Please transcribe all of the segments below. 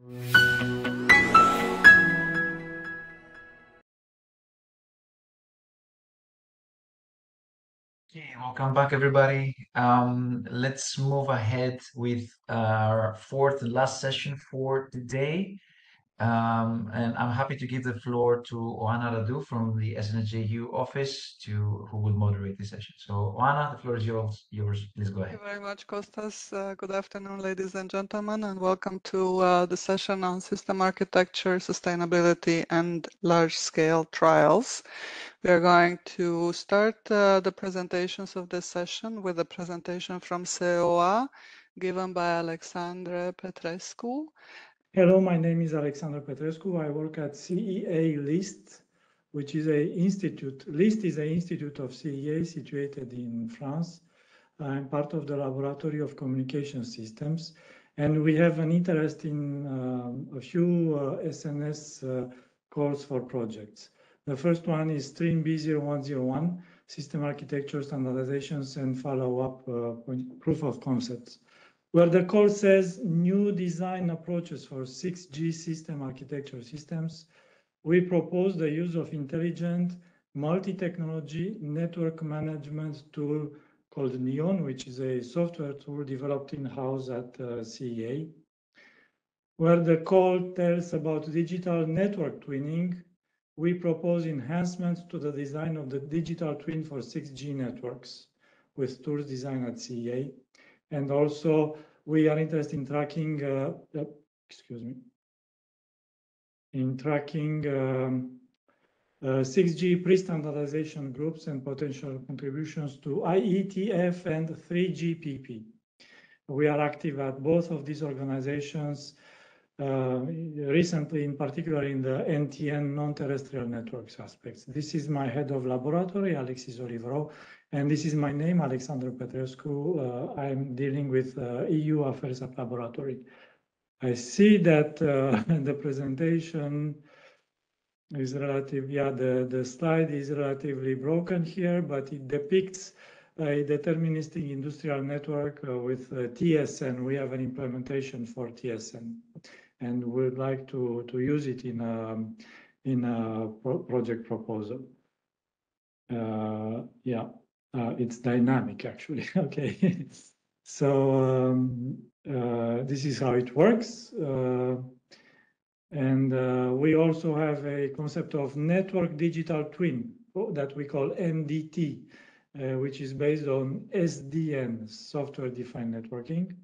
Okay, welcome back, everybody. Let's move ahead with our fourth and last session for today. And I'm happy to give the floor to Oana Radu from the SNS JU office who will moderate this session. So Oana, the floor is yours. Please go Thank you ahead. very much, Kostas. Good afternoon, ladies and gentlemen, and welcome to the session on system architecture, sustainability, and large-scale trials. We are going to start the presentations of this session with a presentation from COA given by Alexandre Petrescu. Hello, my name is Alexandre Petrescu. I work at CEA LIST, which is an institute. LIST is an institute of CEA situated in France. I'm part of the Laboratory of Communication Systems, and we have an interest in a few SNS calls for projects. The first one is Stream B0101, System Architecture Standardizations and Follow-up Proof of Concepts, where the call says new design approaches for 6G system architecture systems. We propose the use of intelligent multi-technology network management tool called NEON, which is a software tool developed in-house at CEA, where the call tells about digital network twinning. We propose enhancements to the design of the digital twin for 6G networks with tools designed at CEA. And also, we are interested in tracking, in tracking 6G pre-standardization groups and potential contributions to IETF and 3GPP. We are active at both of these organizations recently, in particular in the NTN non-terrestrial networks aspects. This is my head of laboratory, Alexis Olivero, and this is my name, Alexandre Petrescu. I'm dealing with EU affairs at laboratory. I see that the presentation is relative, the slide is relatively broken here, but it depicts a deterministic industrial network with TSN. We have an implementation for TSN, and we'd like to use it in a project proposal. It's dynamic, actually. Okay, so this is how it works. And we also have a concept of network digital twin that we call NDT, which is based on SDN, software-defined networking.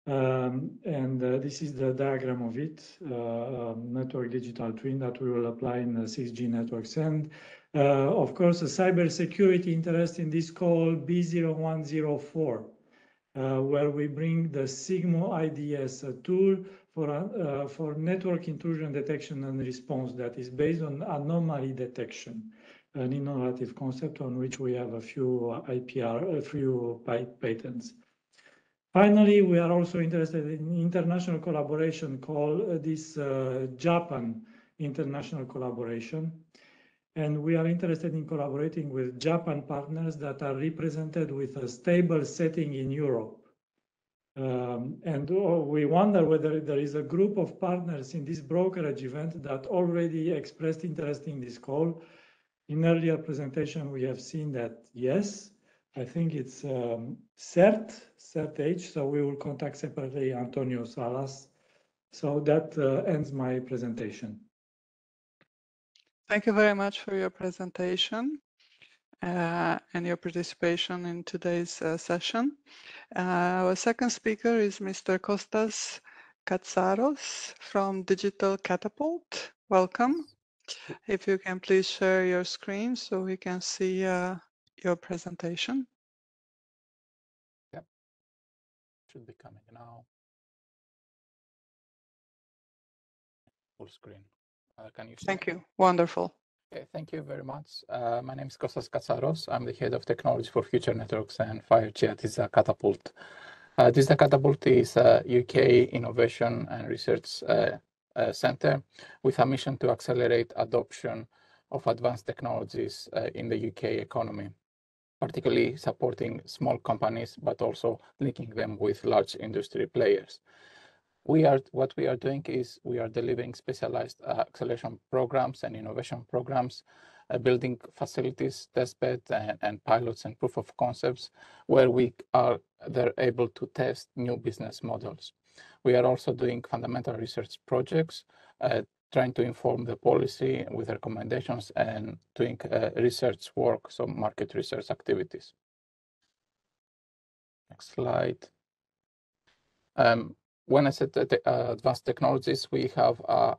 This is the diagram of it, network digital twin that we will apply in the 6G networks. And of course, a cybersecurity interest in this call B0104, where we bring the Sigmo IDS, a tool for network intrusion detection and response that is based on anomaly detection, an innovative concept on which we have a few patents. Finally, we are also interested in international collaboration called this Japan International Collaboration. And we are interested in collaborating with Japan partners that are represented with a stable setting in Europe. We wonder whether there is a group of partners in this brokerage event that already expressed interest in this call. In earlier presentation, we have seen that, yes, I think it's CERT-H, so we will contact separately Antonio Salas. So that ends my presentation. Thank you very much for your presentation and your participation in today's session. Our second speaker is Mr. Kostas Katsaros from Digital Catapult. Welcome. If you can please share your screen so we can see your presentation. Yep, should be coming now. Full screen. Can you see? Thank you. Wonderful. Okay, thank you very much. My name is Kostas Katsaros. I'm the head of technology for future networks and 5G at Digital Catapult. Digital Catapult is a UK innovation and research center with a mission to accelerate adoption of advanced technologies in the UK economy, particularly supporting small companies, but also linking them with large industry players. What we are doing is we are delivering specialized acceleration programs and innovation programs, building facilities, testbeds, and pilots and proof of concepts where they're able to test new business models. We are also doing fundamental research projects, trying to inform the policy with recommendations and doing research work, so market research activities. Next slide. When I said advanced technologies, we have a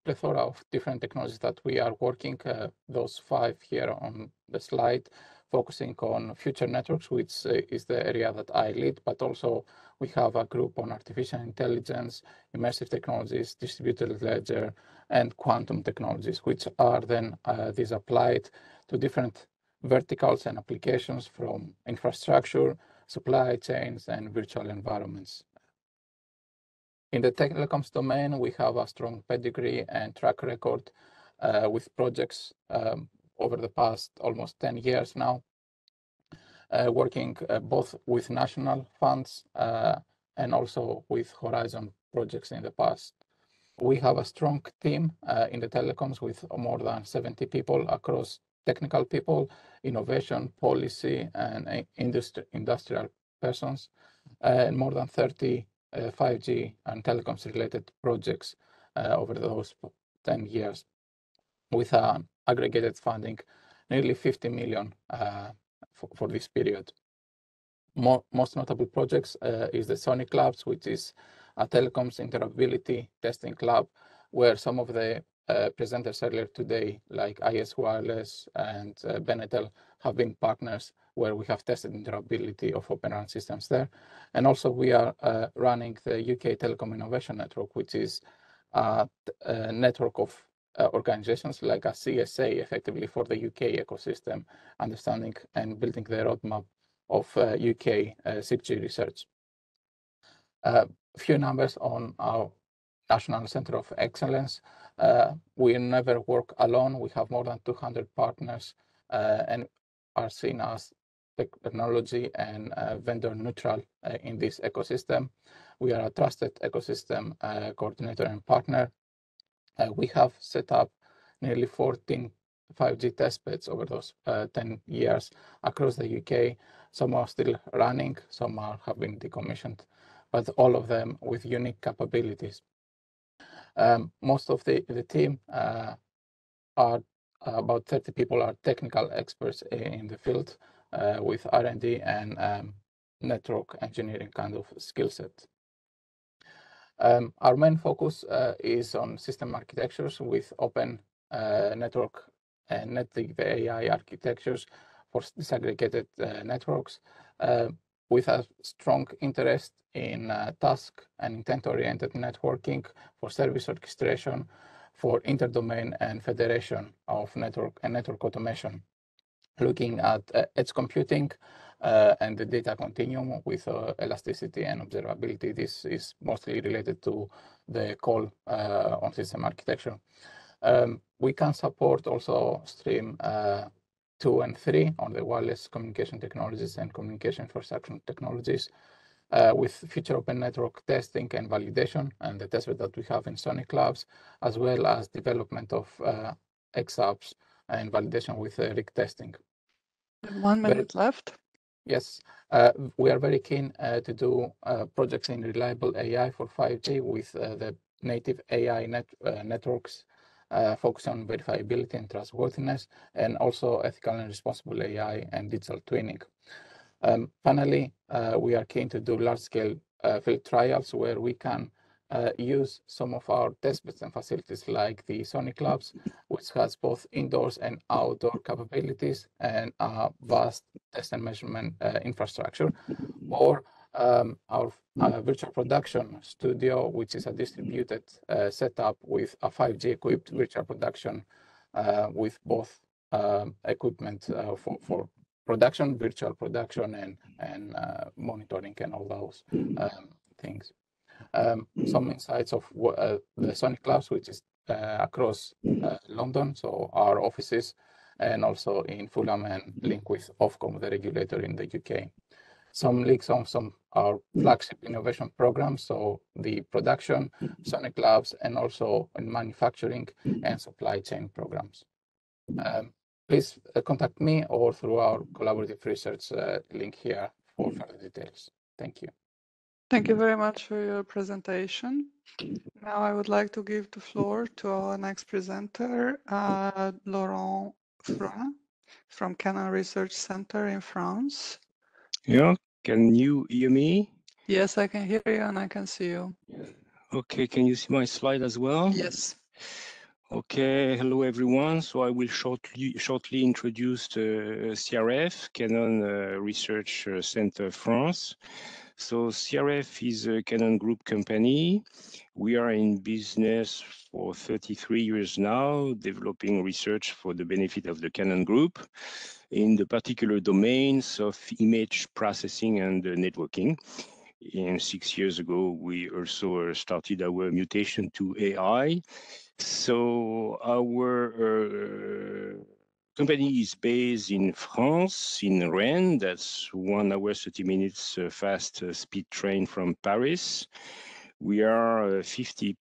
plethora of different technologies that we are working, those 5 here on the slide, focusing on future networks, which is the area that I lead, but also we have a group on artificial intelligence, immersive technologies, distributed ledger, and quantum technologies, which are then these applied to different verticals and applications from infrastructure, supply chains, and virtual environments. In the telecoms domain, we have a strong pedigree and track record with projects over the past almost 10 years now, working both with national funds and also with Horizon projects in the past. We have a strong team in the telecoms with more than 70 people across technical people, innovation, policy, and industrial persons, and more than 30 5G and telecoms related projects over those 10 years with aggregated funding nearly 50 million for this period. Most notable projects is the Sonic Labs, which is a telecoms interoperability testing lab where some of the presenters earlier today, like IS Wireless and Benetel, have been partners where we have tested interoperability of Open RAN systems there. And also we are running the UK Telecom Innovation Network, which is a network of organizations like a CSA effectively for the UK ecosystem, understanding and building the roadmap of UK 6G research. A few numbers on our National Center of Excellence. We never work alone. We have more than 200 partners and are seen as technology and vendor neutral in this ecosystem. We are a trusted ecosystem coordinator and partner. We have set up nearly 14 5G testbeds over those 10 years across the UK. Some are still running, some have been decommissioned, but all of them with unique capabilities. Most of the team are about 30 people are technical experts in the field with R&D and network engineering kind of skill set. Our main focus is on system architectures with open network and native AI architectures for disaggregated networks, with a strong interest in task and intent-oriented networking for service orchestration, for interdomain and federation of network and network automation, looking at edge computing and the data continuum with elasticity and observability. This is mostly related to the call on system architecture. We can support also stream 2 and 3 on the wireless communication technologies and communication infrastructure technologies with future open network testing and validation and the testbed that we have in Sonic Labs, as well as development of XApps and validation with RIG testing. 1 minute left. Yes, we are very keen to do projects in reliable AI for 5G with the native AI networks, focus on verifiability and trustworthiness, and also ethical and responsible AI and digital twinning. Finally, we are keen to do large-scale field trials where we can use some of our testbeds and facilities like the Sonic Labs, which has both indoors and outdoor capabilities and a vast test and measurement infrastructure, or our virtual production studio, which is a distributed setup with a 5G equipped virtual production with both equipment for production, virtual production, and monitoring and all those things. Some insights of the Sonic Labs, which is across London, so our offices, and also in Fulham and link with Ofcom, the regulator in the UK. some leaks on some our flagship innovation programs, so the production, Sonic Labs, and also in manufacturing and supply chain programs. Please contact me or through our collaborative research link here for further details. Thank you. Thank you very much for your presentation. Now I would like to give the floor to our next presenter, Laurent Frein from Canon Research Center in France. Yeah, can you hear me? Yes, I can hear you and I can see you. Okay, can you see my slide as well? Yes. Okay, hello everyone. So I will shortly introduce the CRF, Canon Research Center France. So CRF is a Canon Group company. We are in business for 33 years now, developing research for the benefit of the Canon Group in the particular domains of image processing and networking. And 6 years ago, we also started our mutation to AI. So our company is based in France, in Rennes. That's 1 hour, 30 minutes fast speed train from Paris. We are 50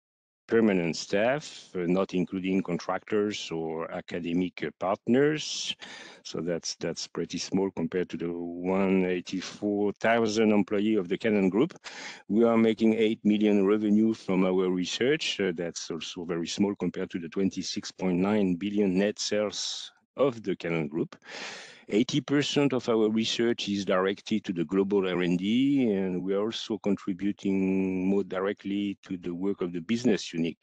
permanent staff, not including contractors or academic partners. So that's pretty small compared to the 184,000 employees of the Canon Group. We are making 8 million revenue from our research. That's also very small compared to the 26.9 billion net sales of the Canon Group. 80% of our research is directed to the global R&D, and we are also contributing more directly to the work of the business unit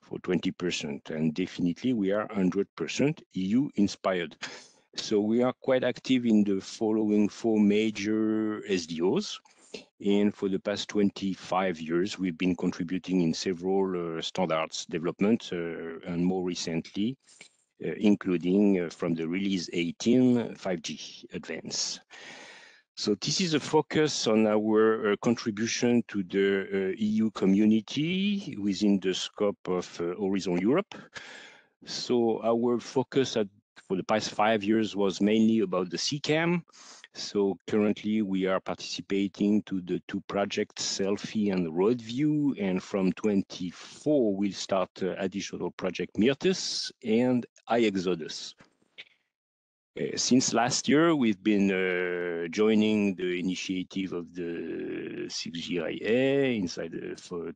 for 20%. And definitely we are 100% EU inspired. So we are quite active in the following 4 major SDOs. And for the past 25 years, we've been contributing in several standards development and more recently, including from the release 18 5G Advance. So this is a focus on our contribution to the EU community within the scope of Horizon Europe. So our focus for the past 5 years was mainly about the CCAM. So currently we are participating to the 2 projects, Selfie and Roadview, and from 24 we'll start additional project Myrtus and iExodus. Since last year, we've been joining the initiative of the 6GIA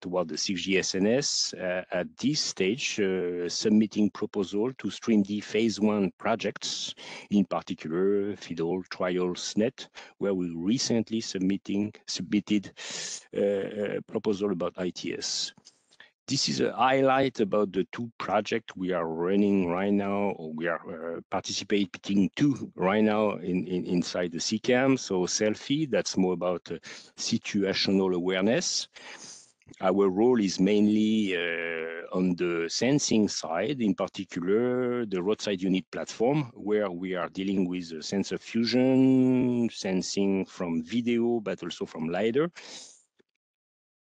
toward the 6G SNS. At this stage, submitting proposal to stream the phase 1 projects, in particular FIDO, Trials, Net, where we recently submitted a proposal about ITS. This is a highlight about the 2 projects we are running right now, or we are participating to right now inside the CCAM. So Selfie, that's more about situational awareness. Our role is mainly on the sensing side, in particular the roadside unit platform, where we are dealing with sensor fusion, sensing from video, but also from LiDAR.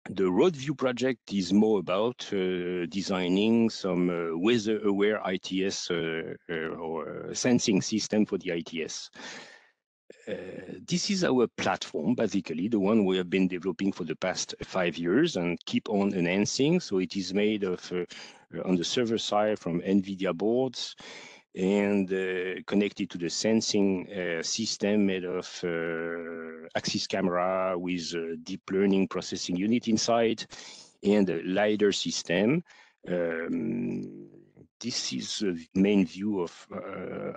The Roadview project is more about designing some weather-aware ITS or sensing system for the ITS. This is our platform, basically, the one we have been developing for the past 5 years and keep on enhancing. So it is made of, on the server side, from NVIDIA boards, and connected to the sensing system made of axis camera with deep learning processing unit inside and a LiDAR system. This is the main view of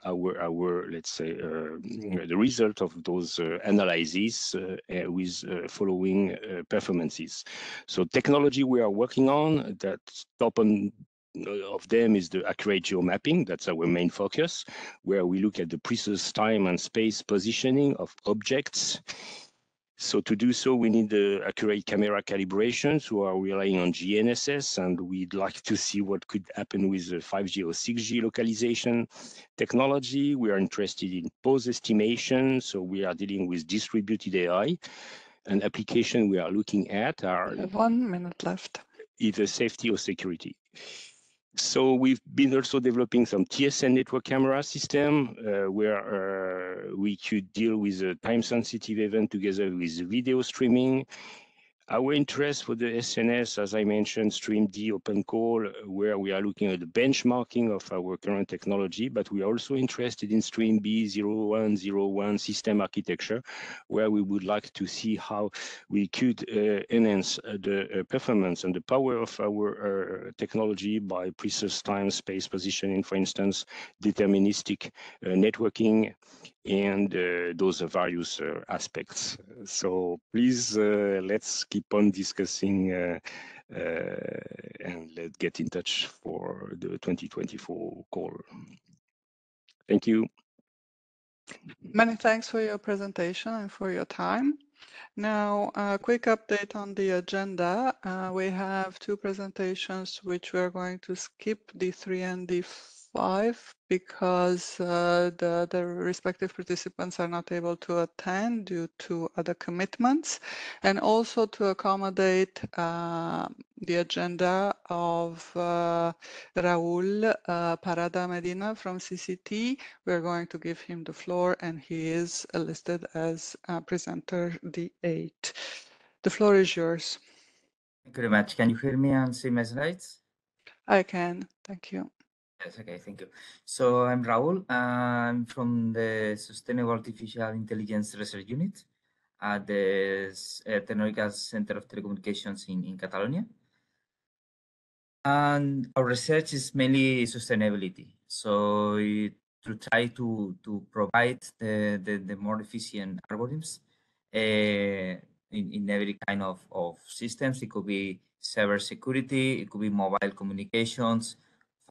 our let's say, the result of those analyses with following performances. So technology we are working on, that top of them is the accurate geomapping. That's our main focus, where we look at the precise time and space positioning of objects. So to do so, we need the accurate camera calibration. So we are relying on GNSS, and we'd like to see what could happen with the 5G or 6G localization technology. We are interested in pose estimation. So we are dealing with distributed AI. An application we are looking at are... We have 1 minute left. Either safety or security. So we've been also developing some TSN network camera system where we could deal with a time-sensitive event together with video streaming. Our interest for the SNS, as I mentioned, StreamD Open Call, where we are looking at the benchmarking of our current technology, but we are also interested in StreamB 0101 system architecture, where we would like to see how we could enhance the performance and the power of our technology by precise time, space positioning, for instance, deterministic networking, and those various aspects. So please, let's keep on discussing and let's get in touch for the 2024 call. Thank you. Many thanks for your presentation and for your time. Now, a quick update on the agenda. We have two presentations which we are going to skip, D3 and D5, because the respective participants are not able to attend due to other commitments, and also to accommodate the agenda of Raul Parada Medina from CCT. We're going to give him the floor, and he is listed as presenter D8. The floor is yours. Thank you very much. Can you hear me and see my slides? I can. Thank you. Yes, okay, thank you. So I'm Raul. I'm from the Sustainable Artificial Intelligence Research Unit at the Tecnológica Center of Telecommunications in Catalonia. And our research is mainly sustainability. So to try to provide the more efficient algorithms in every kind of systems. It could be cybersecurity, it could be mobile communications,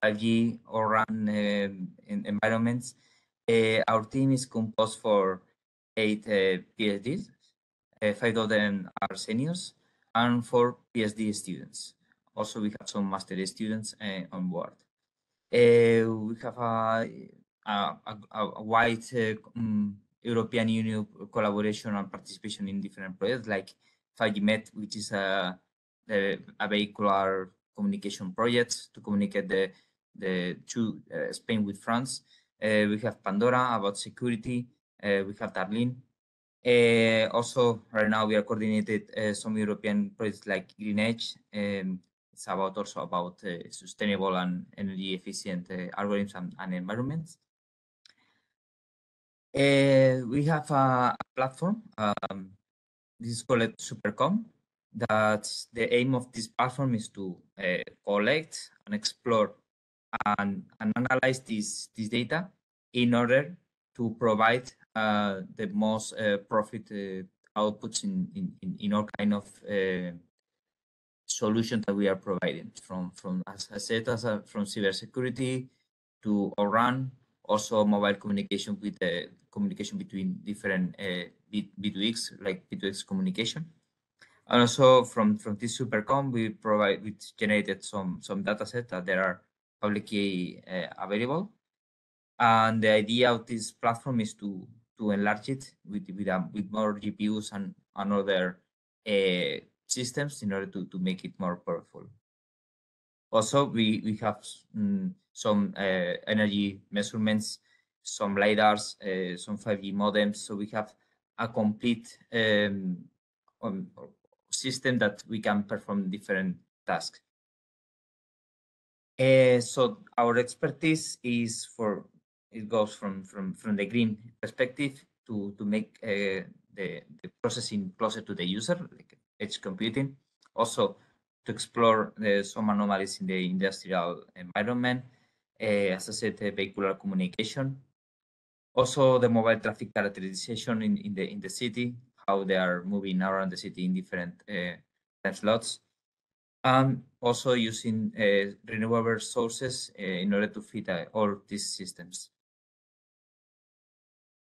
5G or RAN environments. Our team is composed for 8 PhDs. 5 of them are seniors and 4 PhD students. Also, we have some master students on board. We have a wide European Union collaboration and participation in different projects like 5G Met, which is a vehicular communication project to communicate the two Spain with France. We have Pandora about security. We have Darlene. Also, right now we are coordinated some European projects like Green Edge. It's also about sustainable and energy efficient algorithms and environments. We have a platform. This is called Supercom. That's the aim of this platform is to collect and explore and analyze this data in order to provide the most profit outputs in all kind of solutions that we are providing from as I said, from cybersecurity to RAN, also mobile communication with the communication between different B2X, like B2X communication. And also from this Supercom, we generated some data sets that they are publicly available. And the idea of this platform is to enlarge it with more GPUs and other systems in order to make it more powerful. Also, we have some energy measurements, some LiDARs, some 5G modems. So we have a complete system that we can perform different tasks. So our expertise is it goes from the green perspective to make the processing closer to the user, like edge computing. Also to explore some anomalies in the industrial environment, as I said, vehicular communication. Also the mobile traffic characterization in the city, how they are moving around the city in different time slots. And also using renewable sources in order to fit all these systems.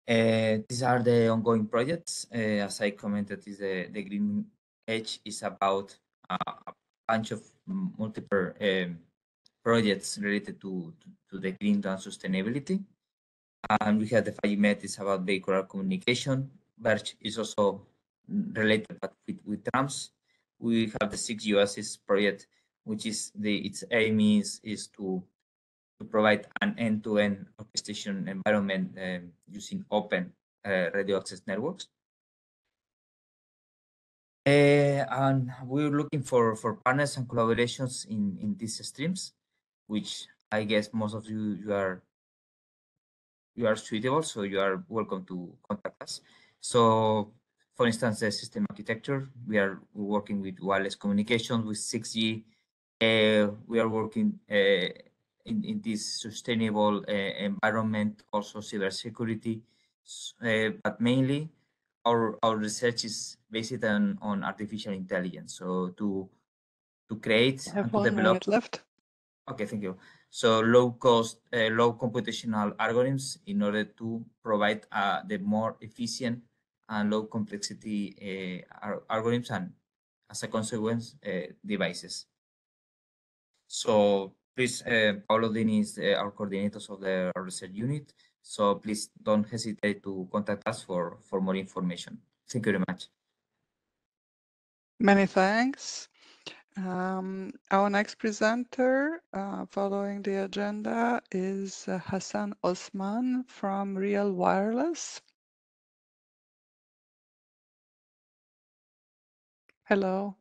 These are the ongoing projects. As I commented, the Green Edge is about a bunch of multiple projects related to the green and sustainability. And we have the 5G Met is about vehicular communication. Verge is also related, but with trams. We have the 6 USs project, which is its aim is to provide an end-to-end orchestration environment using open radio access networks. And we're looking for partners and collaborations in these streams, which I guess most of you are suitable, so you are welcome to contact us. So, for instance, the system architecture, we're working with wireless communications with 6G. We are working in this sustainable environment, also cybersecurity, but mainly our research is based on artificial intelligence. So to create I have and to 1 develop. minute left. Okay, thank you. So low cost, low computational algorithms in order to provide the more efficient and low complexity algorithms, and as a consequence, devices. So please, Paulo Dini is our coordinators of the research unit. So please don't hesitate to contact us for more information. Thank you very much. Many thanks. Our next presenter, following the agenda, is Hassan Osman from Real Wireless. Hello.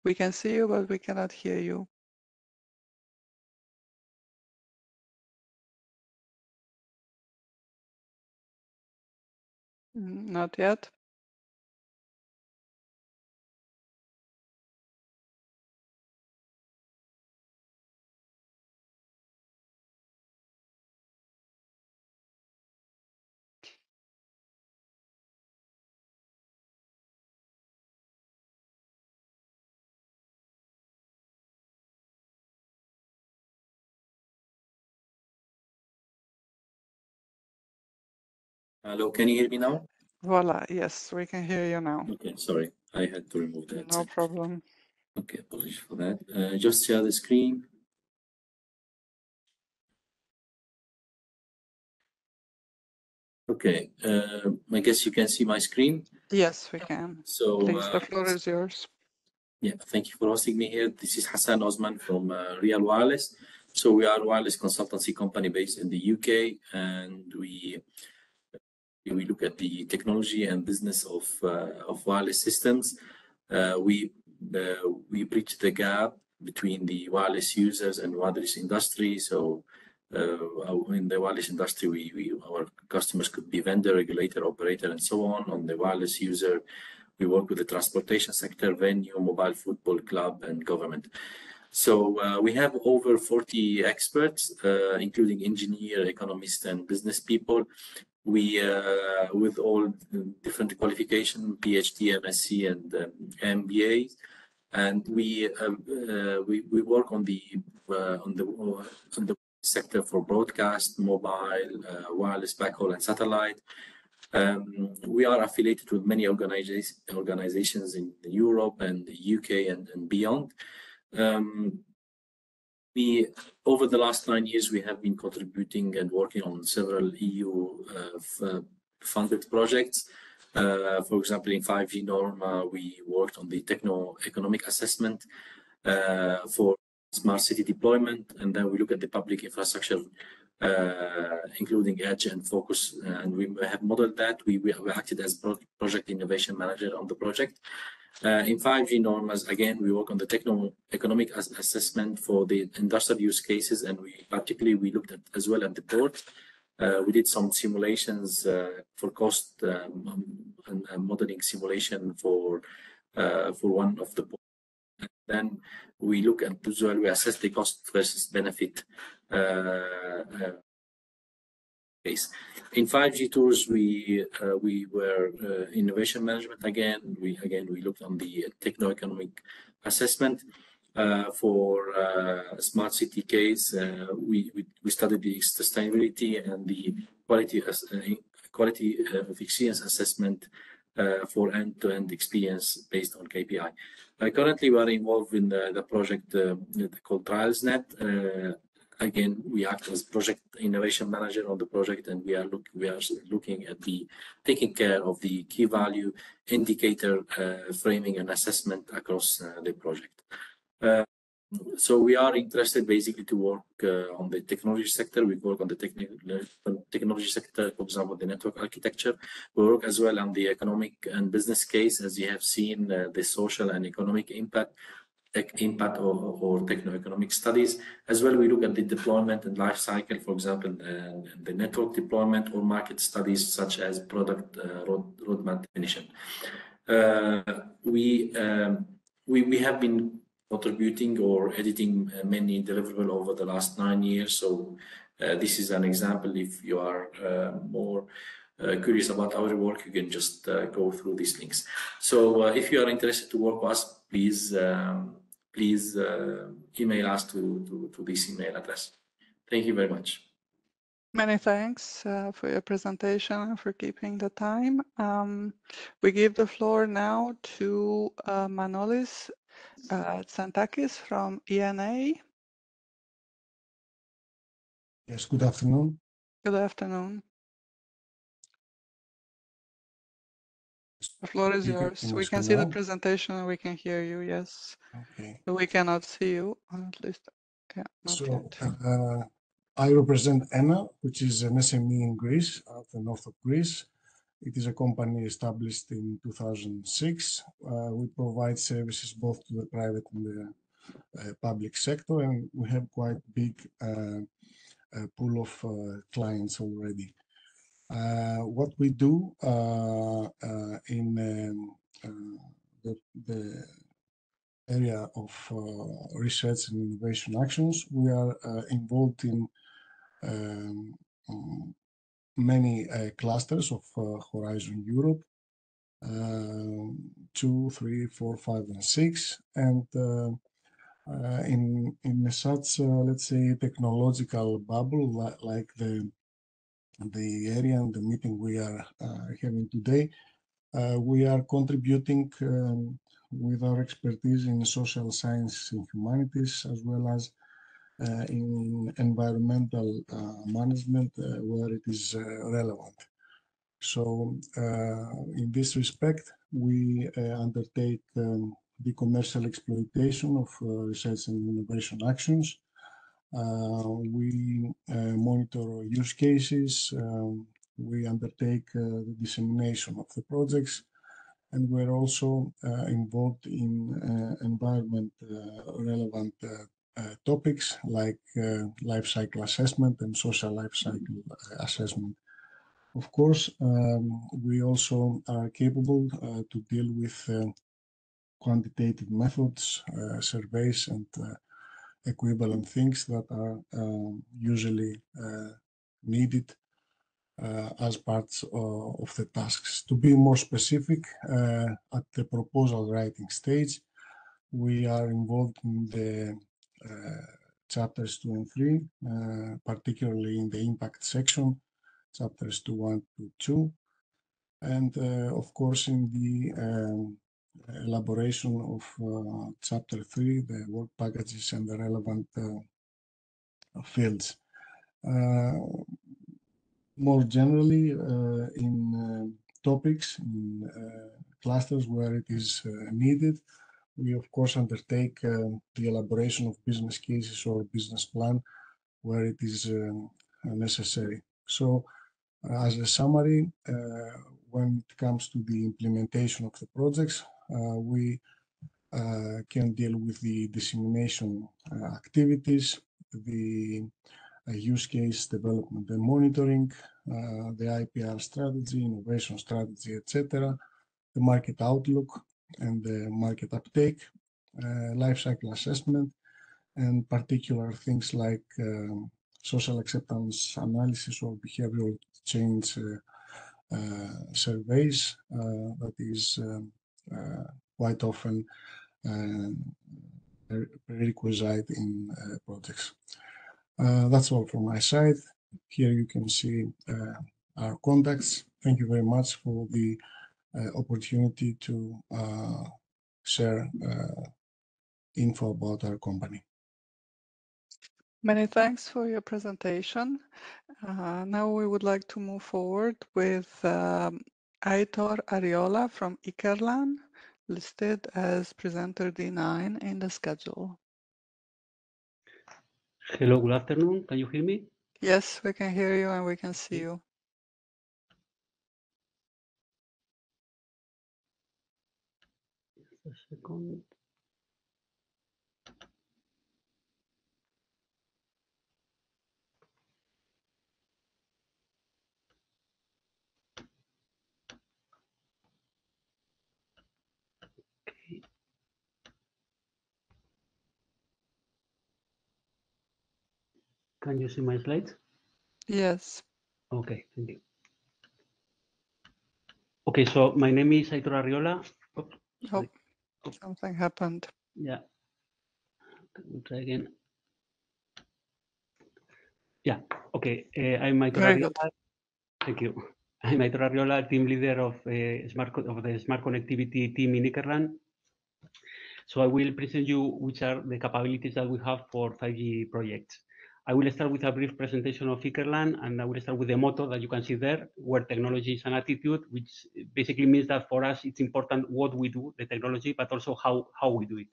We can see you, but we cannot hear you. Not yet. Hello, can you hear me now? Voila, yes, we can hear you now. Okay, sorry, I had to remove that. No problem. Okay, apologies for that. Just share the screen. Okay, I guess you can see my screen. Yes, we can. So, Please, the floor is yours. Yeah, thank you for hosting me here. This is Hassan Osman from Real Wireless. So we are a wireless consultancy company based in the UK, and we look at the technology and business of wireless systems. We bridge the gap between the wireless users and wireless industry. So in the wireless industry, our customers could be vendor, regulator, operator, and so on. On the wireless user, we work with the transportation sector, venue, mobile football club, and government. So we have over 40 experts, including engineer, economists, and business people. We, with all different qualification, PhD, MSc, and MBA, and we work on the sector for broadcast, mobile, wireless backhaul, and satellite. We are affiliated with many organizations in Europe and the UK and beyond. Over the last 9 years, we have been contributing and working on several EU funded projects. For example, in 5G norm, we worked on the techno-economic assessment for smart city deployment, and then we look at the public infrastructure, including edge and focus, and we have modeled that. We acted as project innovation manager on the project. In 5G norms, again, we work on the techno-economic assessment for the industrial use cases, and we looked at as well at the port. We did some simulations for cost and modeling simulation for one of the ports. And then we look at as well, we assess the cost versus benefit case. In 5G tours, we were innovation management again. We looked on the techno-economic assessment for smart city case. We studied the sustainability and the quality of experience assessment for end-to-end experience based on KPI. Currently, we are involved in the project called TrialsNet. again, we act as project innovation manager on the project, and we are looking at taking care of the key value indicator framing and assessment across the project. So we are interested basically to work on the technology sector. We work on the technology sector, for example, the network architecture. We work as well on the economic and business case, as you have seen the social and economic impact or techno-economic studies. As well, we look at the deployment and life cycle, for example, the network deployment or market studies such as product roadmap definition. We have been contributing or editing many deliverables over the last 9 years. So this is an example. If you are more curious about our work, you can just go through these links. So if you are interested to work with us, please email us to this email address. Thank you very much. Many thanks for your presentation and for keeping the time. We give the floor now to Manolis Tsantakis from ENA. Yes, good afternoon. Good afternoon. The floor is yours. We can see the presentation and we can hear you, yes. Okay. We cannot see you, at least. Yeah, not yet. I represent ENA, which is an SME in Greece, at the north of Greece. It is a company established in 2006. We provide services both to the private and the public sector, and we have quite big pool of clients already. What we do in the area of research and innovation actions, we are involved in many clusters of Horizon Europe, 2, 3, 4, 5, and 6, and in such let's say technological bubble like the area and the meeting we are having today, we are contributing with our expertise in social science and humanities, as well as in environmental management where it is relevant. So in this respect, we undertake the commercial exploitation of research and innovation actions. We monitor use cases, we undertake the dissemination of the projects, and we're also involved in environment relevant topics like life cycle assessment and social life cycle assessment. Of course, we also are capable to deal with quantitative methods, surveys, and equivalent things that are usually needed as parts of the tasks. To be more specific, at the proposal writing stage, we are involved in the chapters 2 and 3, particularly in the impact section, chapters 1 to 2, and of course in the elaboration of chapter 3, the work packages and the relevant fields. More generally, in topics, in clusters where it is needed, we of course undertake the elaboration of business cases or business plan where it is necessary. So as a summary, when it comes to the implementation of the projects, we can deal with the dissemination activities, the use case development and monitoring, the IPR strategy, innovation strategy, etc., the market outlook and the market uptake, life cycle assessment, and particular things like social acceptance analysis or behavioral change surveys that is quite often a prerequisite in projects. That's all from my side. Here you can see our contacts. Thank you very much for the opportunity to share info about our company. Many thanks for your presentation. Now we would like to move forward with Aitor Ariola from Ikerlan, listed as presenter D9 in the schedule. Hello, good afternoon. Can you hear me? Yes, we can hear you and we can see you. Just a second. Okay. Can you see my slides? Yes. Okay, thank you. Okay, so my name is Aitor Arriola. Oops, sorry. Oh, something happened. Yeah, we'll try again. Yeah, okay. I'm Aitor Very good. Arriola. Thank you. I'm Aitor Arriola, team leader of the smart connectivity team in Ikerlan. So I will present you which are the capabilities that we have for 5G projects. I will start with a brief presentation of Ikerlan, and I will start with the motto that you can see there, where technology is an attitude, which basically means that for us it's important what we do, the technology, but also how we do it.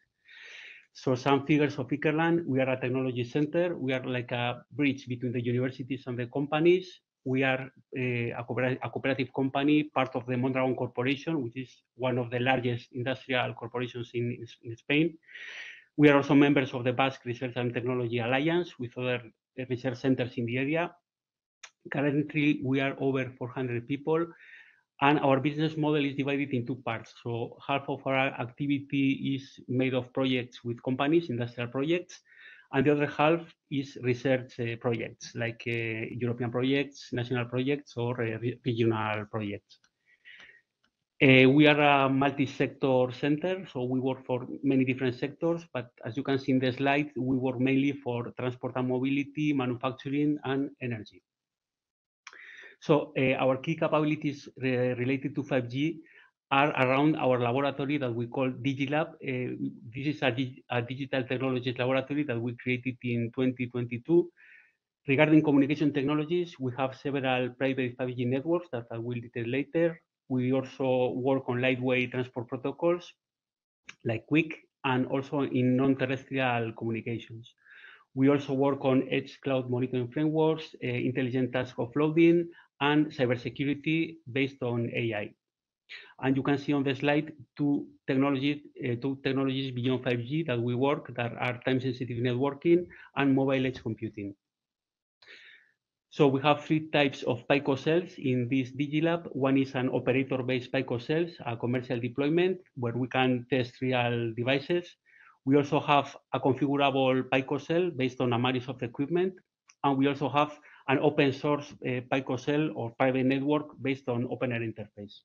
So some figures of Ikerlan: we are a technology center. We are like a bridge between the universities and the companies. We are a cooperative company, part of the Mondragon Corporation, which is one of the largest industrial corporations in Spain. We are also members of the Basque Research and Technology Alliance with other research centers in the area. Currently, we are over 400 people, and our business model is divided in two parts. So half of our activity is made of projects with companies, industrial projects, and the other half is research projects, like European projects, national projects, or regional projects. We are a multi-sector center, so we work for many different sectors, but as you can see in the slide, we work mainly for transport and mobility, manufacturing, and energy. So our key capabilities related to 5G are around our laboratory that we call DigiLab. This is a digital technologies laboratory that we created in 2022. Regarding communication technologies, we have several private 5G networks that I will detail later. We also work on lightweight transport protocols like QUIC, and also in non-terrestrial communications. We also work on edge cloud monitoring frameworks, intelligent task offloading, and cybersecurity based on AI. And you can see on the slide two technologies beyond 5G that we work, that are time-sensitive networking and mobile edge computing. So we have three types of Pico cells in this DigiLab. One is an operator-based Pico cells, a commercial deployment where we can test real devices. We also have a configurable Pico cell based on a Microsoft equipment. And we also have an open source Pico cell or private network based on OpenAir interface.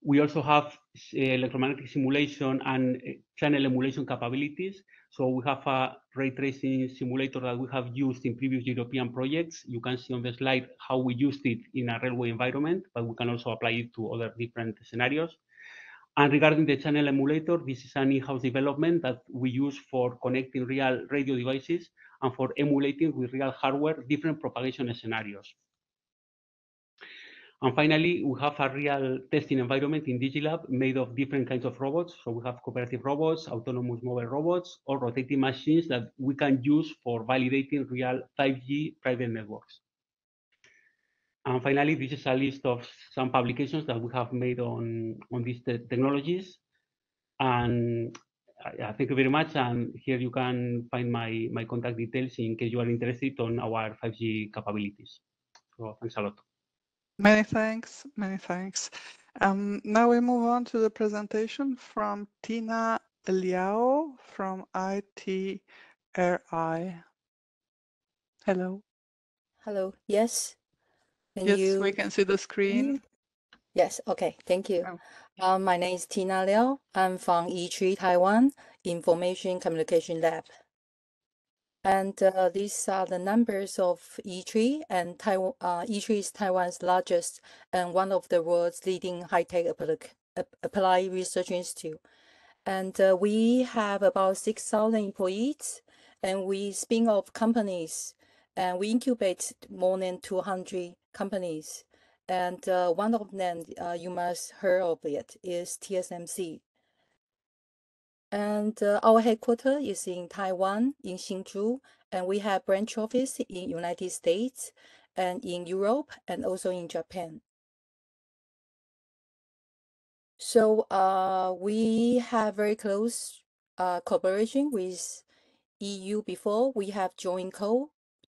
We also have electromagnetic simulation and channel emulation capabilities. So we have a ray tracing simulator that we have used in previous European projects. You can see on the slide how we used it in a railway environment, but we can also apply it to other different scenarios. And regarding the channel emulator, this is an in-house development that we use for connecting real radio devices and for emulating with real hardware different propagation scenarios. And finally, we have a real testing environment in DigiLab made of different kinds of robots. So we have cooperative robots, autonomous mobile robots, or rotating machines that we can use for validating real 5G private networks. And finally, this is a list of some publications that we have made on these technologies. And thank you very much. And here you can find my contact details in case you are interested on our 5G capabilities. So thanks a lot. Many thanks, many thanks. Now we move on to the presentation from Tina Liao from ITRI. Hello. Hello. Yes. Yes, we can see the screen. Yes. Okay. Thank you. Oh. My name is Tina Liao. I'm from E3 Taiwan Information Communication Lab. And these are the numbers of E3, and E3 is Taiwan's largest and one of the world's leading high-tech applied research institute. And we have about 6,000 employees, and we spin off companies, and we incubate more than 200 companies. And one of them, you must heard of it, is TSMC. And our headquarters is in Taiwan, in Hsinchu, and we have branch office in United States and in Europe and also in Japan. So we have very close cooperation with EU before. We have joint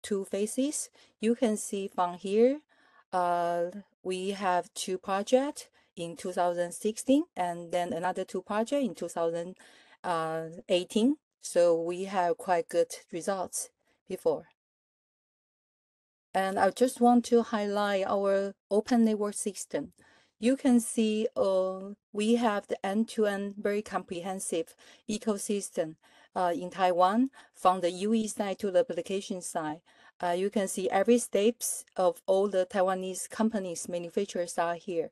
two phases. You can see from here, we have two projects in 2016 and then another two projects in 2018. So we have quite good results before. And I just want to highlight our open network system. You can see we have the end-to-end very comprehensive ecosystem in Taiwan, from the UE side to the application side. You can see every steps of all the Taiwanese companies, manufacturers are here.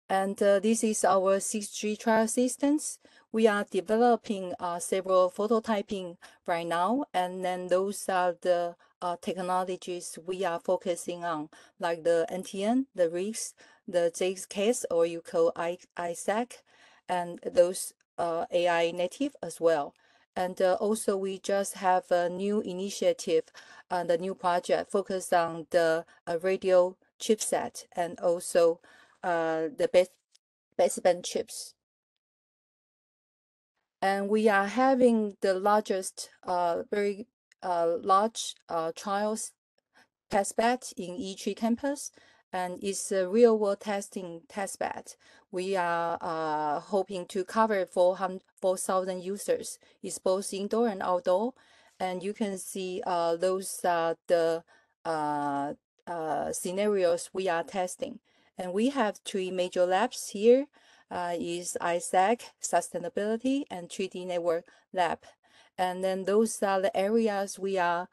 And this is our 6G trial systems. We are developing several prototyping right now, and then those are the technologies we are focusing on, like the NTN, the RIS, the JXCAS, or you call ISAC, and those AI native as well. And also, we just have a new initiative, the new project focused on the radio chipset and also the baseband chips. And we are having the largest, very large trials testbed in E3 campus, and it's a real-world testing testbed. We are hoping to cover 4,000 users. It's both indoor and outdoor, and you can see those are the scenarios we are testing. And we have three major labs here. Is ISAC, Sustainability, and 3D Network Lab. And then those are the areas we are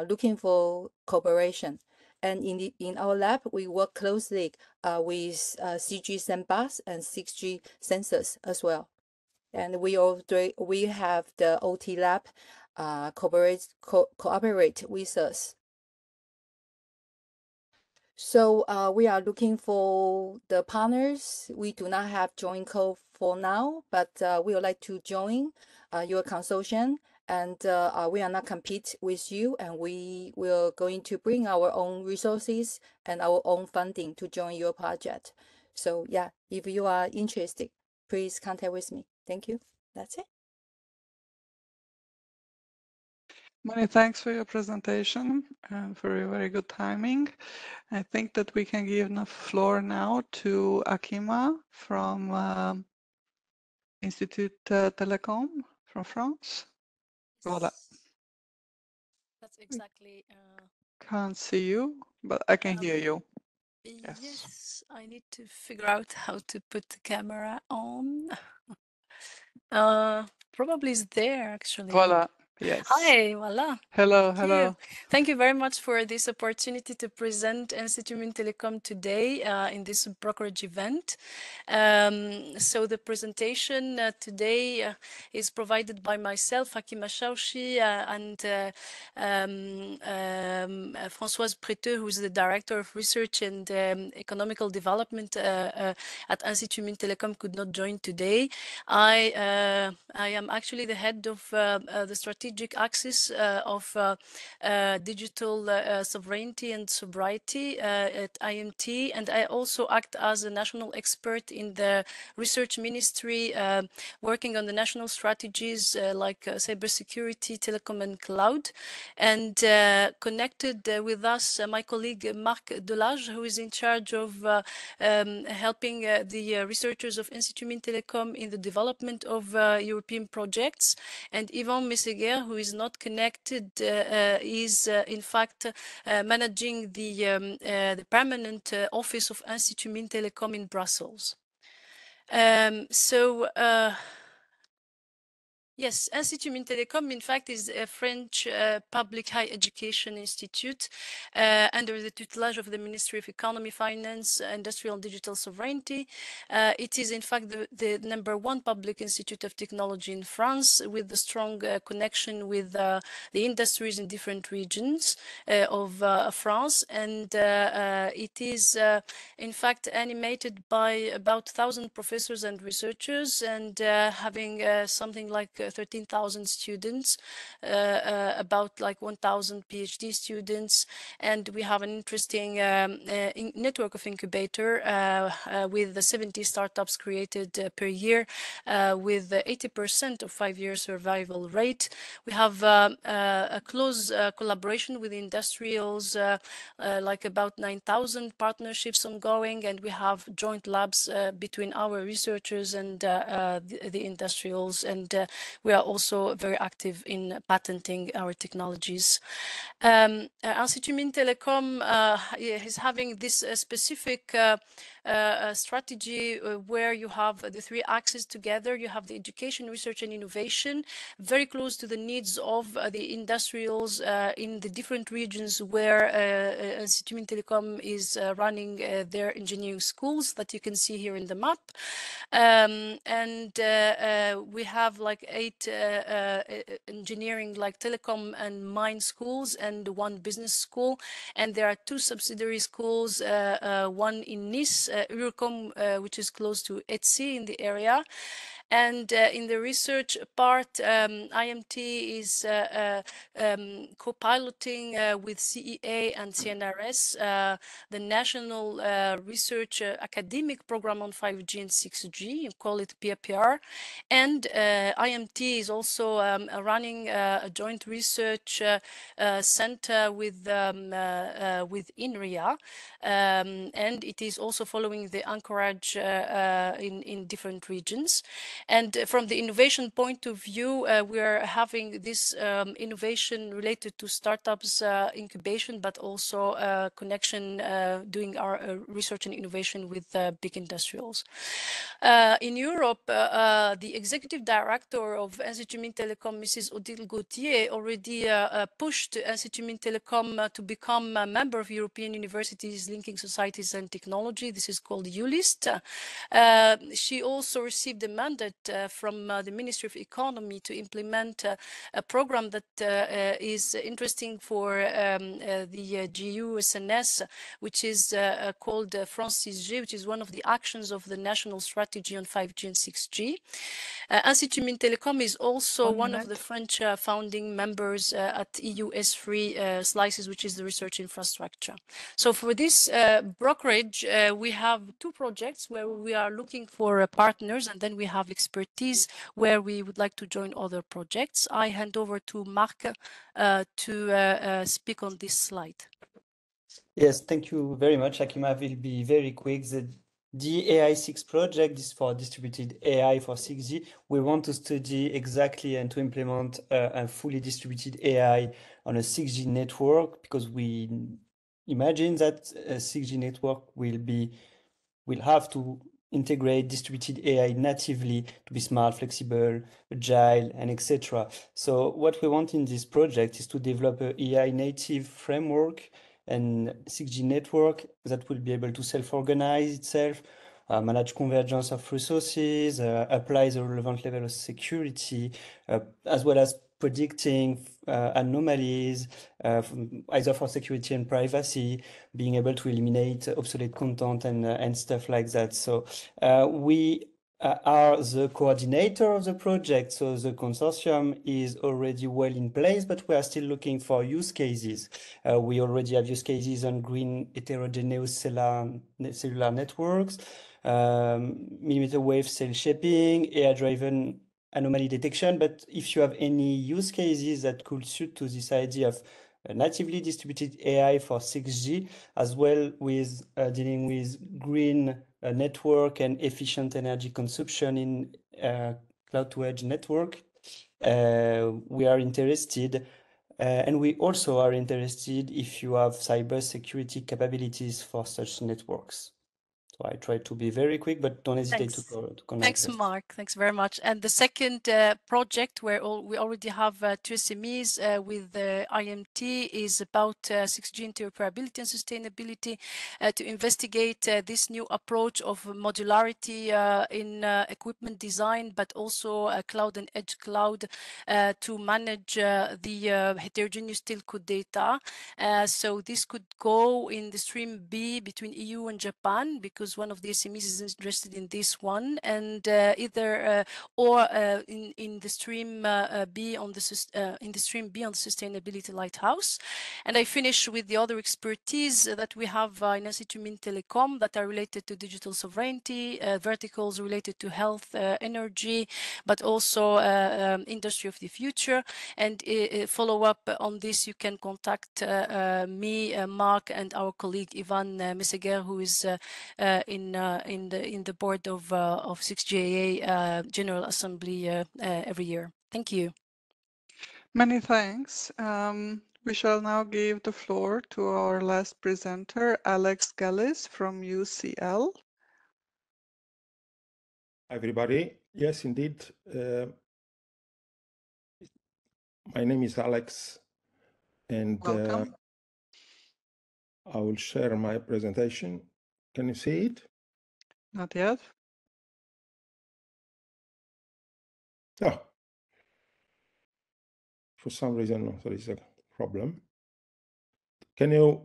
looking for cooperation. And in our lab, we work closely with CG sandbox and 6G sensors as well. And we have the OT lab cooperate with us. So we are looking for the partners. We do not have joint code for now, but we would like to join your consortium, and we are not compete with you, and we will going to bring our own resources and our own funding to join your project. So yeah, if you are interested, please contact with me. Thank you. That's it. Many thanks for your presentation and for your very good timing. I think that we can give the floor now to Akima from Institut Telecom from France. Voilà. That's exactly. Can't see you, but I can hear you. Yes, I need to figure out how to put the camera on. Probably is there actually. Voilà. Yes. Hi, voila. Hello, Thank hello. you. Thank you very much for this opportunity to present Institut Telecom today in this brokerage event. So the presentation today is provided by myself, Hakima Chauchi, and Françoise Préteux, who is the Director of Research and Economical Development at Institut Telecom, could not join today. I am actually the head of the strategic axis of digital sovereignty and sobriety at IMT, and I also act as a national expert in the research ministry, working on the national strategies like cybersecurity, telecom, and cloud. And connected with us, my colleague Marc Delage, who is in charge of helping the researchers of Institut Telecom in the development of European projects, and Yvon Messeguer, who is not connected, is in fact managing the permanent office of Institut Telecom in Brussels. Yes, Institut Mintelecom, in fact, is a French public higher education institute under the tutelage of the Ministry of Economy, Finance, Industrial and Digital Sovereignty. It is, in fact, the #1 public institute of technology in France, with a strong connection with the industries in different regions of France. And it is, in fact, animated by about 1,000 professors and researchers, and having something like 13,000 students, about like 1,000 PhD students. And we have an interesting network of incubator with the 70 startups created per year, with 80% of 5-year survival rate. We have a close collaboration with industrials, like about 9,000 partnerships ongoing, and we have joint labs between our researchers and the industrials, and we are also very active in patenting our technologies. Institut Mintelecom is having this specific strategy where you have the 3 axes together. You have the education, research, and innovation, very close to the needs of the industrials in the different regions where Institut Mintelecom is running their engineering schools that you can see here in the map. And we have like 8 engineering, like telecom and mine schools, and 1 business school. And there are 2 subsidiary schools, one in Nice, Urcom, which is close to Etsy in the area. And in the research part, IMT is co-piloting with CEA and CNRS the National Research Academic Program on 5G and 6G, you call it PAPR. And IMT is also running a joint research center with INRIA, and it is also following the anchorage in different regions. And from the innovation point of view, we are having this innovation related to startups incubation, but also connection doing our research and innovation with big industrials. In Europe, the executive director of Institut Mintelecom, Mrs. Odile Gauthier, already pushed Institut Mintelecom to become a member of European Universities Linking Societies and Technology. This is called ULIST. She also received a mandate from the Ministry of Economy to implement a program that is interesting for the JU SNS, which is called France 6G, which is one of the actions of the national strategy on 5G and 6G. Institut Mintelecom is also one of the French founding members at EU S3 SLICES, which is the research infrastructure. So for this brokerage, we have 2 projects where we are looking for partners, and then we have expertise where we would like to join other projects. I hand over to Marc to speak on this slide. Yes, thank you very much, Akima. I will be very quick. The DAI6 project is for distributed AI for 6G. We want to study exactly and to implement a fully distributed AI on a 6G network, because we imagine that a 6G network will have to integrate distributed AI natively to be smart, flexible, agile, and etc. So what we want in this project is to develop a AI native framework and 6G network that will be able to self-organize itself, manage convergence of resources, apply the relevant level of security, as well as predicting anomalies, either for security and privacy, being able to eliminate obsolete content and stuff like that. So we are the coordinator of the project, so the consortium is already well in place, but we are still looking for use cases. We already have use cases on green heterogeneous cellular networks, millimeter wave cell shaping, AI-driven anomaly detection. But if you have any use cases that could suit to this idea of natively distributed AI for 6G, as well with dealing with green network and efficient energy consumption in cloud to edge network, we are interested. And we also are interested if you have cybersecurity capabilities for such networks. So I try to be very quick, but don't hesitate to connect. Thanks, Mark. Thanks very much. And the second project where we already have two SMEs with IMT is about 6G interoperability and sustainability to investigate this new approach of modularity in equipment design, but also cloud and edge cloud to manage the heterogeneous telco data. So this could go in the stream B between EU and Japan, because one of the SMEs is interested in this one, and either or in the stream B on the in the stream B on the sustainability lighthouse. And I finish with the other expertise that we have in Institut Mines Telecom that are related to digital sovereignty, verticals related to health, energy, but also industry of the future. And follow up on this, you can contact me, Mark, and our colleague Ivan Meseguer, who is in the board of 6GAA General Assembly every year. Thank you. Many thanks. We shall now give the floor to our last presenter, Alex Gallis from UCL. Hi, everybody. Yes, indeed. My name is Alex, and welcome. I will share my presentation. Can you see it? Not yet. Oh, for some reason there is a problem. Can you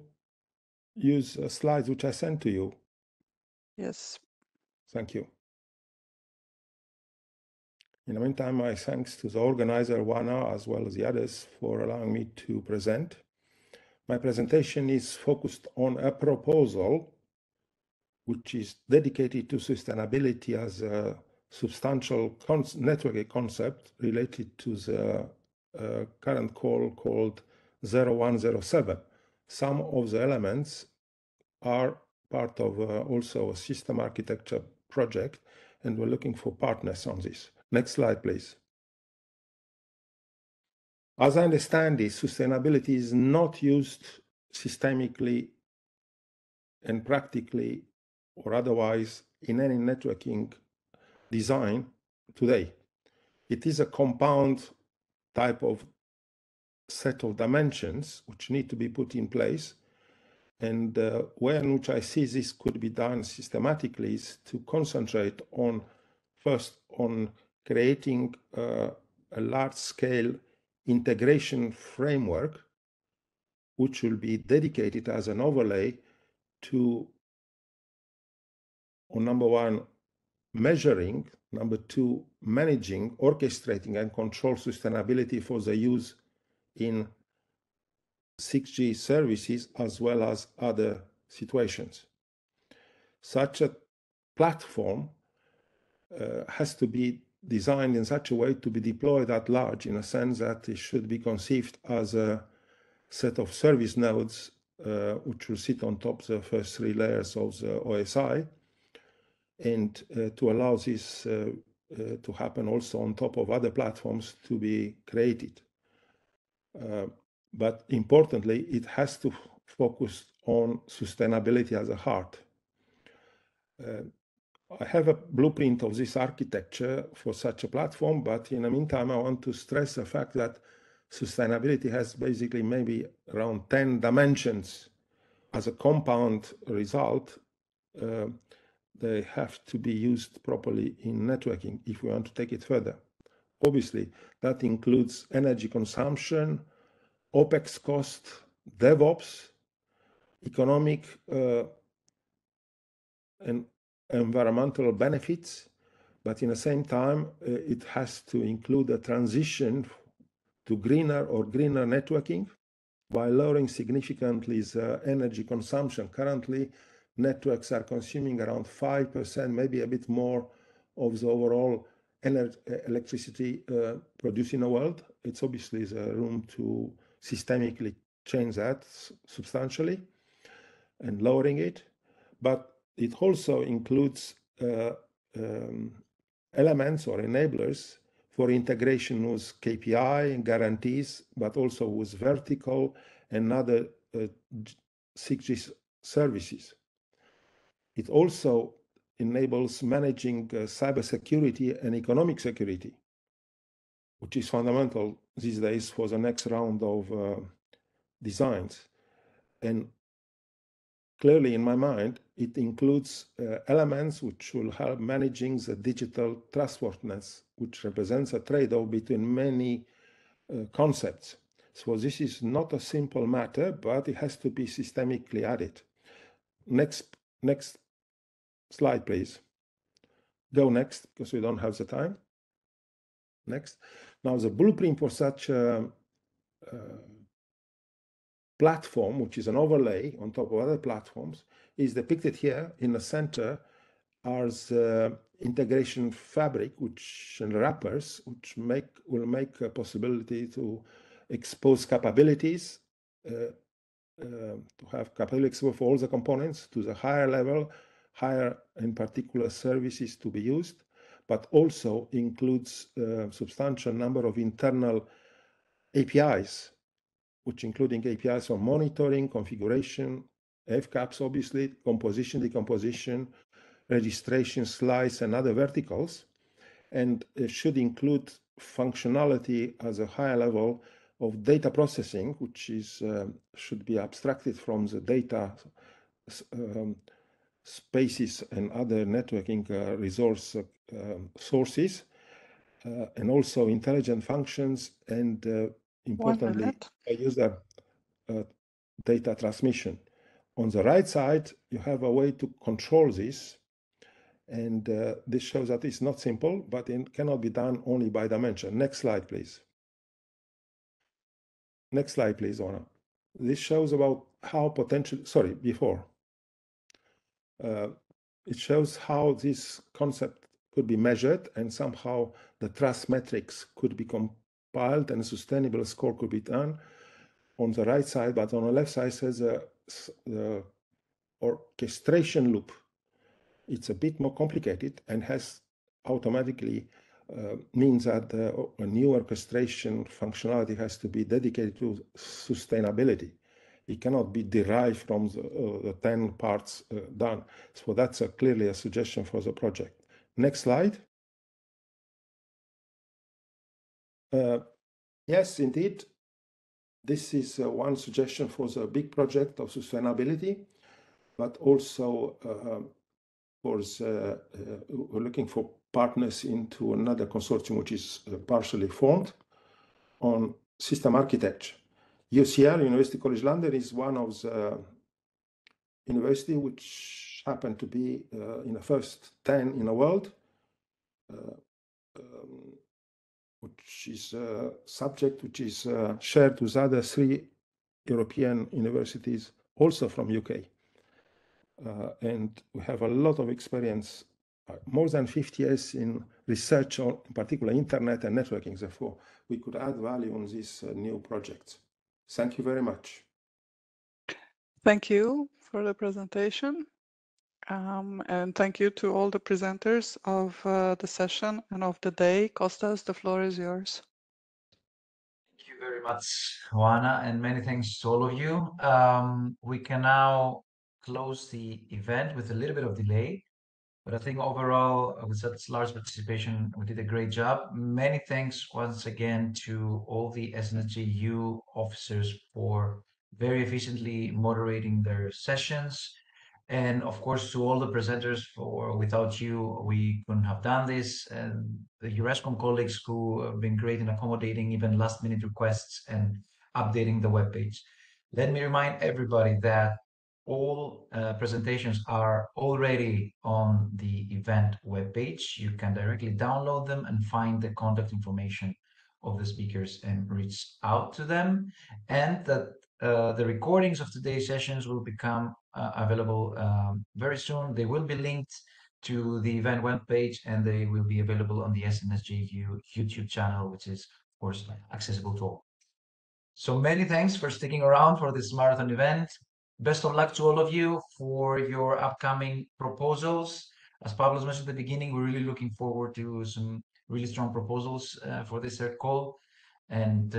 use slides which I sent to you? Yes. Thank you. In the meantime, my thanks to the organizer, Wana, as well as the others for allowing me to present. My presentation is focused on a proposal which is dedicated to sustainability as a substantial networking concept related to the current call called 0107. Some of the elements are part of also a system architecture project, and we're looking for partners on this. Next slide, please. As I understand this, sustainability is not used systemically and practically or otherwise in any networking design today. It is a compound type of set of dimensions which need to be put in place. And where in which I see this could be done systematically is to concentrate on first on creating a large-scale integration framework which will be dedicated as an overlay to, on number one, measuring, number two, managing, orchestrating, and control sustainability for the use in 6G services as well as other situations. Such a platform has to be designed in such a way to be deployed at large, in a sense that it should be conceived as a set of service nodes which will sit on top of the first three layers of the OSI, and to allow this to happen also on top of other platforms to be created. But importantly, it has to focus on sustainability as a heart. I have a blueprint of this architecture for such a platform, but in the meantime, I want to stress the fact that sustainability has basically maybe around 10 dimensions. As a compound result, they have to be used properly in networking if we want to take it further. Obviously, that includes energy consumption, OPEX cost, DevOps, economic and environmental benefits, but in the same time, it has to include a transition to greener networking while lowering significantly the energy consumption. Currently, networks are consuming around 5%, maybe a bit more, of the overall electricity produced in the world. It's obviously the room to systemically change that substantially and lowering it. But it also includes elements or enablers for integration with KPI and guarantees, but also with vertical and other 6G services. It also enables managing cybersecurity and economic security, which is fundamental these days for the next round of designs. And clearly, in my mind, it includes elements which will help managing the digital trustworthiness, which represents a trade-off between many concepts. So this is not a simple matter, but it has to be systemically added. Next slide, please. Go next, because we don't have the time. Next. Now, the blueprint for such a platform, which is an overlay on top of other platforms, is depicted here in the center as the integration fabric, which and wrappers, which will make a possibility to expose capabilities, to have capabilities for all the components to the higher level, higher in particular services to be used, but also includes a substantial number of internal APIs, which including APIs for monitoring, configuration, FCAPS, obviously, composition, decomposition, registration, slice, and other verticals. And it should include functionality as a higher level of data processing, which is should be abstracted from the data spaces and other networking resource sources, and also intelligent functions and importantly, user data transmission. On the right side, you have a way to control this. And this shows that it's not simple, but it cannot be done only by dimension. Next slide, please. Next slide, please, Ona. This shows about how potential, sorry, before. It shows how this concept could be measured and somehow the trust metrics could be compiled and a sustainable score could be done on the right side, but on the left side says the orchestration loop. It's a bit more complicated and has automatically means that a new orchestration functionality has to be dedicated to sustainability. It cannot be derived from the 10 parts done. So that's clearly a suggestion for the project. Next slide. Yes, indeed. This is one suggestion for the big project of sustainability, but also we're looking for partners into another consortium which is partially formed on system architecture. UCL, University College London, is one of the university which happened to be in the first 10 in the world, which is a subject which is shared with other 3 European universities, also from UK. And we have a lot of experience, more than 50 years in research on, in particular, internet and networking. Therefore, we could add value on these new projects. Thank you very much. Thank you for the presentation. And thank you to all the presenters of the session and of the day. Kostas, the floor is yours. Thank you very much, Juana, and many thanks to all of you. We can now close the event with a little bit of delay, but I think overall, with such large participation, we did a great job. Many thanks once again to all the SNS JU officers for very efficiently moderating their sessions. And of course, to all the presenters, for without you, we couldn't have done this. And the Eurascom colleagues who have been great in accommodating even last minute requests and updating the webpage. Let me remind everybody that all presentations are already on the event webpage. You can directly download them and find the contact information of the speakers and reach out to them. And that the recordings of today's sessions will become available very soon. They will be linked to the event webpage and they will be available on the SNS JU YouTube channel, which is, of course, accessible to all. So many thanks for sticking around for this marathon event. Best of luck to all of you for your upcoming proposals. As Pablo's mentioned at the beginning, we're really looking forward to some really strong proposals for this third call. And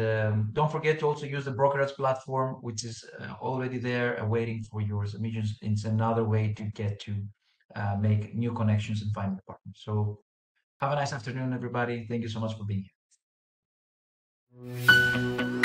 don't forget to also use the brokerage platform, which is already there waiting for your submissions. It's another way to get to make new connections and find new partners. So have a nice afternoon, everybody. Thank you so much for being here.